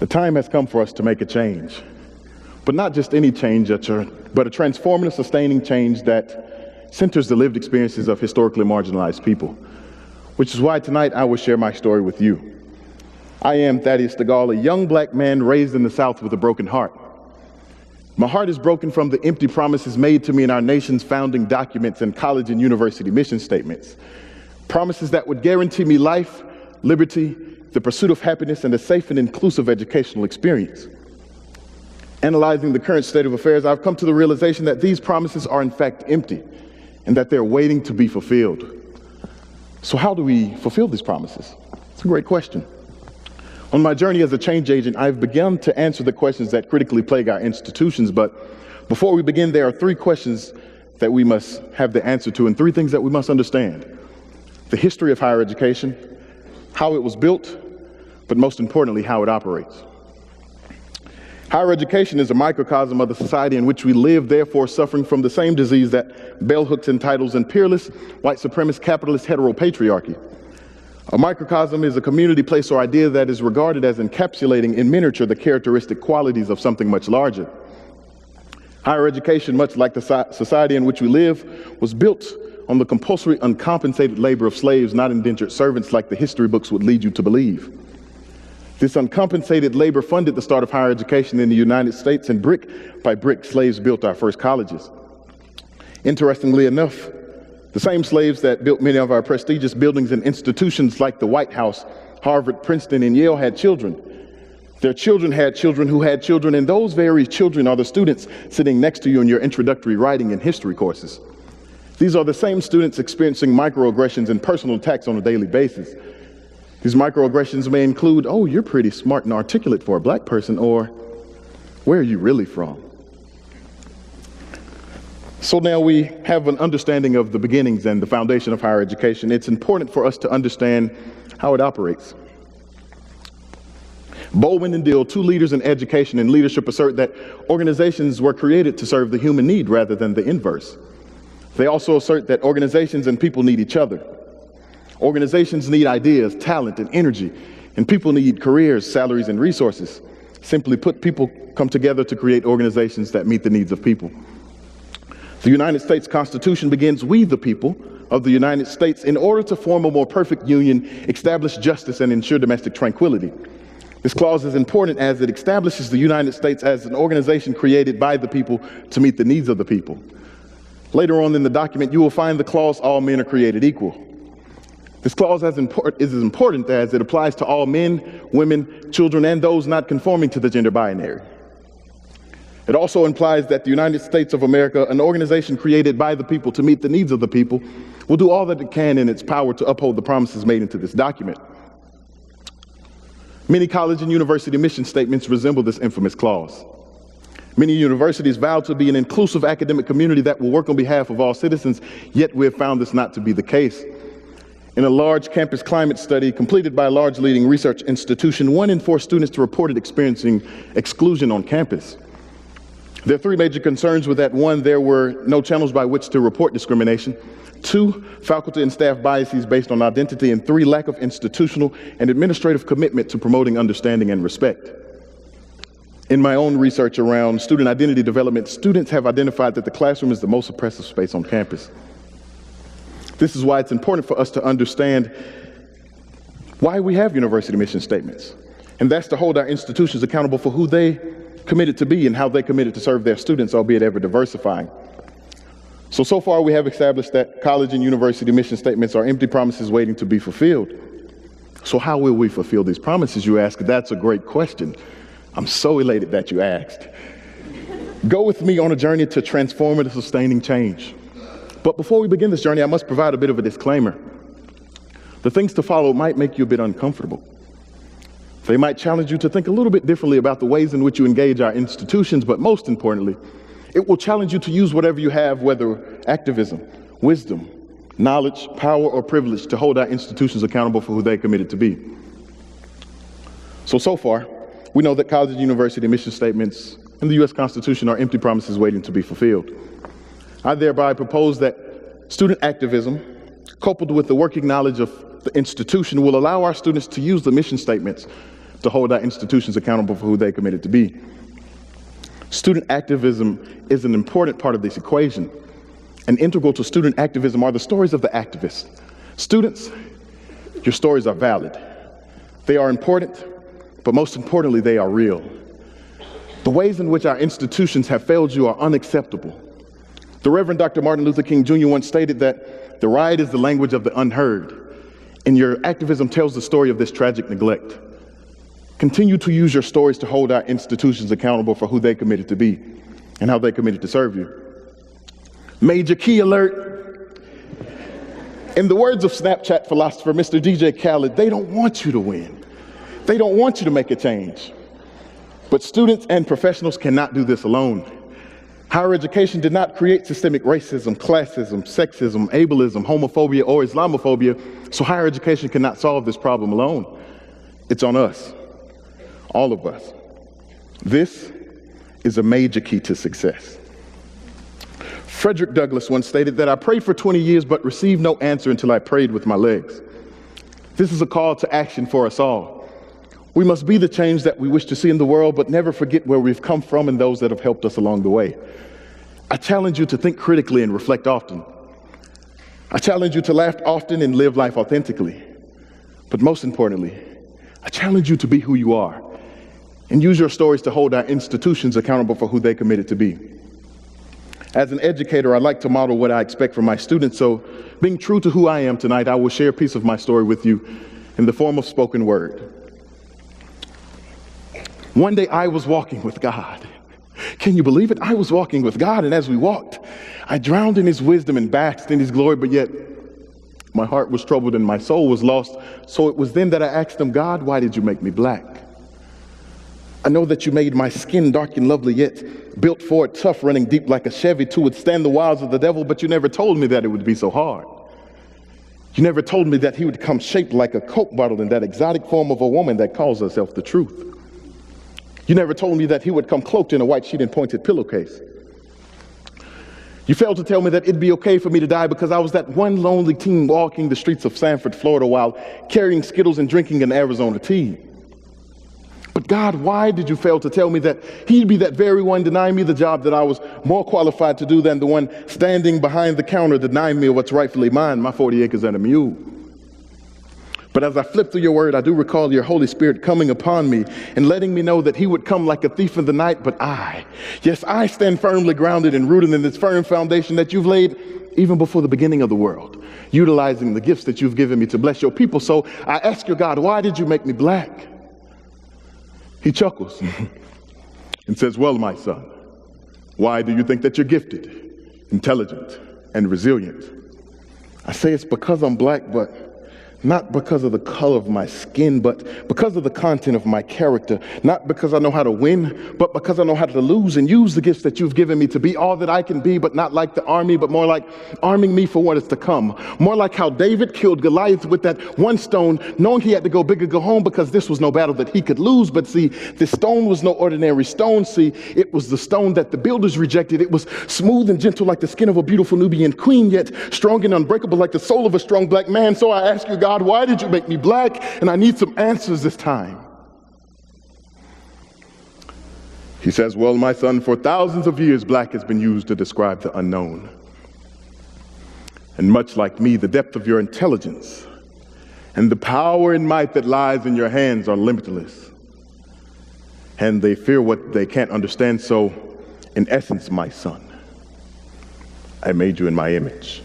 The time has come for us to make a change, but not just any change, but a transformative, sustaining change that centers the lived experiences of historically marginalized people, which is why tonight I will share my story with you. I am Thaddeus Stegall, a young black man raised in the South with a broken heart. My heart is broken from the empty promises made to me in our nation's founding documents and college and university mission statements. Promises that would guarantee me life, liberty, the pursuit of happiness, and a safe and inclusive educational experience. Analyzing the current state of affairs, I've come to the realization that these promises are in fact empty and that they're waiting to be fulfilled. So how do we fulfill these promises? It's a great question. On my journey as a change agent, I've begun to answer the questions that critically plague our institutions, but before we begin, there are three questions that we must have the answer to and three things that we must understand. The history of higher education, how it was built, but most importantly, how it operates. Higher education is a microcosm of the society in which we live, therefore suffering from the same disease that bell hooks and titles and peerless, white supremacist, capitalist, heteropatriarchy. A microcosm is a community, place, or idea that is regarded as encapsulating in miniature the characteristic qualities of something much larger. Higher education, much like the society in which we live, was built on the compulsory uncompensated labor of slaves, not indentured servants like the history books would lead you to believe. This uncompensated labor funded the start of higher education in the United States, and brick by brick, slaves built our first colleges. Interestingly enough, the same slaves that built many of our prestigious buildings and institutions like the White House, Harvard, Princeton, and Yale had children. Their children had children who had children, and those very children are the students sitting next to you in your introductory writing and history courses. These are the same students experiencing microaggressions and personal attacks on a daily basis. These microaggressions may include, "Oh, you're pretty smart and articulate for a black person," or "Where are you really from?" So now we have an understanding of the beginnings and the foundation of higher education. It's important for us to understand how it operates. Bowman and Dill, two leaders in education and leadership, assert that organizations were created to serve the human need rather than the inverse. They also assert that organizations and people need each other. Organizations need ideas, talent, and energy, and people need careers, salaries, and resources. Simply put, people come together to create organizations that meet the needs of people. The United States Constitution begins, "We the people of the United States, in order to form a more perfect union, establish justice, and ensure domestic tranquility." This clause is important as it establishes the United States as an organization created by the people to meet the needs of the people. Later on in the document, you will find the clause, "All men are created equal." This clause is as important as it applies to all men, women, children, and those not conforming to the gender binary. It also implies that the United States of America, an organization created by the people to meet the needs of the people, will do all that it can in its power to uphold the promises made into this document. Many college and university mission statements resemble this infamous clause. Many universities vow to be an inclusive academic community that will work on behalf of all citizens, yet we have found this not to be the case. In a large campus climate study completed by a large leading research institution, 1 in 4 students reported experiencing exclusion on campus. Their three major concerns were that 1, there were no channels by which to report discrimination, 2, faculty and staff biases based on identity, and 3, lack of institutional and administrative commitment to promoting understanding and respect. In my own research around student identity development, students have identified that the classroom is the most oppressive space on campus. This is why it's important for us to understand why we have university mission statements. And that's to hold our institutions accountable for who they committed to be and how they committed to serve their students, albeit ever diversifying. So far we have established that college and university mission statements are empty promises waiting to be fulfilled. So how will we fulfill these promises, you ask? That's a great question. I'm so elated that you asked. Go with me on a journey to transformative, sustaining change. But before we begin this journey, I must provide a bit of a disclaimer. The things to follow might make you a bit uncomfortable. They might challenge you to think a little bit differently about the ways in which you engage our institutions, but most importantly, it will challenge you to use whatever you have, whether activism, wisdom, knowledge, power, or privilege, to hold our institutions accountable for who they committed to be. So far, we know that college and university mission statements and the U.S. Constitution are empty promises waiting to be fulfilled. I thereby propose that student activism, coupled with the working knowledge of the institution, will allow our students to use the mission statements to hold our institutions accountable for who they committed to be. Student activism is an important part of this equation. And integral to student activism are the stories of the activists. Students, your stories are valid. They are important, but most importantly, they are real. The ways in which our institutions have failed you are unacceptable. The Reverend Dr. Martin Luther King Jr. once stated that the riot is the language of the unheard, and your activism tells the story of this tragic neglect. Continue to use your stories to hold our institutions accountable for who they committed to be and how they committed to serve you. Major key alert. In the words of Snapchat philosopher Mr. DJ Khaled, they don't want you to win. They don't want you to make a change. But students and professionals cannot do this alone. Higher education did not create systemic racism, classism, sexism, ableism, homophobia, or Islamophobia, so higher education cannot solve this problem alone. It's on us, all of us. This is a major key to success. Frederick Douglass once stated that I prayed for 20 years but received no answer until I prayed with my legs. This is a call to action for us all. We must be the change that we wish to see in the world, but never forget where we've come from and those that have helped us along the way. I challenge you to think critically and reflect often. I challenge you to laugh often and live life authentically. But most importantly, I challenge you to be who you are and use your stories to hold our institutions accountable for who they committed to be. As an educator, I like to model what I expect from my students, so being true to who I am tonight, I will share a piece of my story with you in the form of spoken word. One day I was walking with God. Can you believe it? I was walking with God, and as we walked, I drowned in his wisdom and basked in his glory, but yet my heart was troubled and my soul was lost. So it was then that I asked him, God, why did you make me black? I know that you made my skin dark and lovely, yet built for it, tough, running deep like a Chevy to withstand the wiles of the devil, but you never told me that it would be so hard. You never told me that he would come shaped like a Coke bottle in that exotic form of a woman that calls herself the truth. You never told me that he would come cloaked in a white sheet and pointed pillowcase. You failed to tell me that it'd be okay for me to die because I was that one lonely teen walking the streets of Sanford, Florida, while carrying Skittles and drinking an Arizona tea. But God, why did you fail to tell me that he'd be that very one denying me the job that I was more qualified to do than the one standing behind the counter denying me what's rightfully mine, my 40 acres and a mule? But as I flip through your word, I do recall your Holy Spirit coming upon me and letting me know that he would come like a thief in the night, but I stand firmly grounded and rooted in this firm foundation that you've laid even before the beginning of the world, utilizing the gifts that you've given me to bless your people. So I ask you, God, why did you make me black? He chuckles and says, well, my son, why do you think that you're gifted, intelligent, and resilient? I say it's because I'm black, but not because of the color of my skin, but because of the content of my character. Not because I know how to win, but because I know how to lose and use the gifts that you've given me to be all that I can be, but not like the army, but more like arming me for what is to come. More like how David killed Goliath with that one stone, knowing he had to go big or go home because this was no battle that he could lose. But see, this stone was no ordinary stone. See, it was the stone that the builders rejected. It was smooth and gentle like the skin of a beautiful Nubian queen, yet strong and unbreakable like the soul of a strong black man. So I ask you, God, why did you make me black? And I need some answers this time. He says, well, my son, for thousands of years, black has been used to describe the unknown. And much like me, the depth of your intelligence and the power and might that lies in your hands are limitless. And they fear what they can't understand. So, in essence, my son, I made you in my image.